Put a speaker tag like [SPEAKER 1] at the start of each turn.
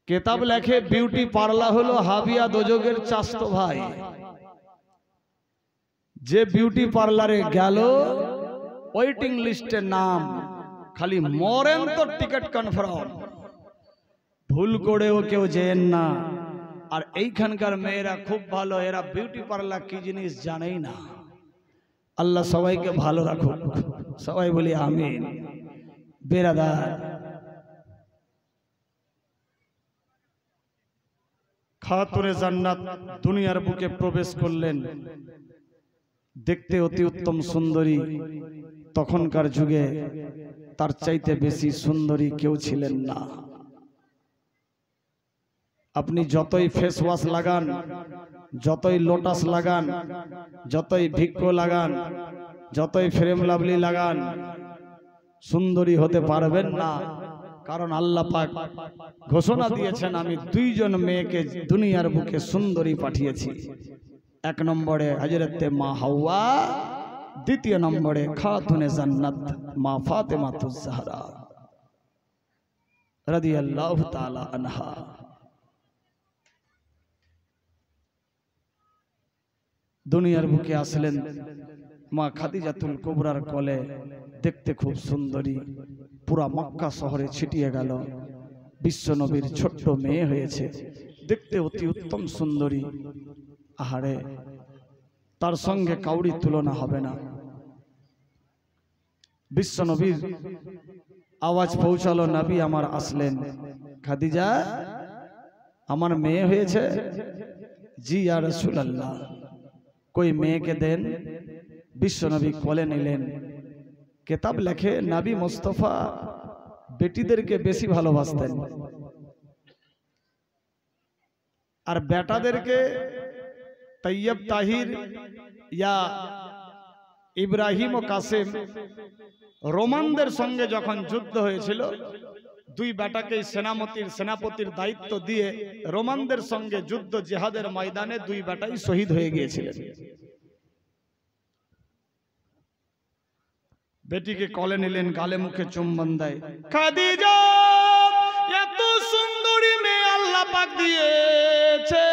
[SPEAKER 1] কেতাব লেখে beauty parlour হলো হাবিয়া দোজগের চাস্তো ভাই। যে বিউটি পার্লারে গেল ওয়েটিং লিস্টে নাম, খালি মরেন তো টিকিট কনফার্ম, ভুল করেও কেউ যেন না। আর এইখানকার মেয়েরা খুব ভালো, এরা বিউটি পার্লার কি জিনিস জানেই না। আল্লাহ সবাইকে ভালো রাখুক, সবাই বলি আমিন। বেরাদার, খাতুনে জান্নাত দুনিয়ার বুকে প্রবেশ করলেন, দেখতে অতি উত্তম সুন্দরী। তখনকার যুগে তার চাইতে বেশি সুন্দরী কেউ ছিলেন না। আপনি যতই ফেস ওয়াশ লাগান, যতই লোটাস লাগান, যতই ভিক্কো লাগান, যতই ফ্রেম লাভলি লাগান, সুন্দরী হতে পারবেন না। কারণ আল্লাহ পাক ঘোষণা দিয়েছেন, আমি দুইজন মেয়েকে দুনিয়ার বুকে সুন্দরী পাঠিয়েছি। এক নম্বরে হযরতে মা হাওয়া, দ্বিতীয় নম্বরে খাতুনে জান্নাত মা ফাতেমাতুজ জাহরা রাদিয়াল্লাহু তাআলা আনহা। দুনিয়ার বুকে আসলেন মা খাদিজাতুল কুবরার কোলে, দেখতে খুব সুন্দরী, পুরা মক্কা শহরে ছিটিয়ে গেল। বিশ্ব নবীর ছোট্ট মেয়ে হয়েছে, দেখতে অতি উত্তম সুন্দরী। আহারে, তার সঙ্গে কাউরি তুলনা হবে না। বিশ্ব নবীর আওয়াজ পৌঁছালো, নবী আমার আসলেন। খাদিজা, আমার মেয়ে হয়েছে? জি ইয়া রাসূলুল্লাহ। কই মেয়েকে দেন। বিশ্ব নবী কোলে নিলেন। কিতাব লেখে নবী মুস্তাফা বেটিদেরকে বেশি ভালোবাসতেন, আর বেটাদেরকে তৈয়ব তাহির ইয়া ইব্রাহিম ও কাসেম রোমানদের সঙ্গে যখন যুদ্ধ হয়েছিল, দুই বেটাকে সেনাপতির দায়িত্ব দিয়ে রোমানদের সঙ্গে যুদ্ধ জিহাদের ময়দানে দুই বেটাই শহীদ হয়ে গিয়েছিলেন। বেটিকে কোলে নিলেন, গালে মুখে চুম্বন দেয়। খাদিজা, এত সুন্দরী মেয়ে আল্লাহ পাক দিয়েছে,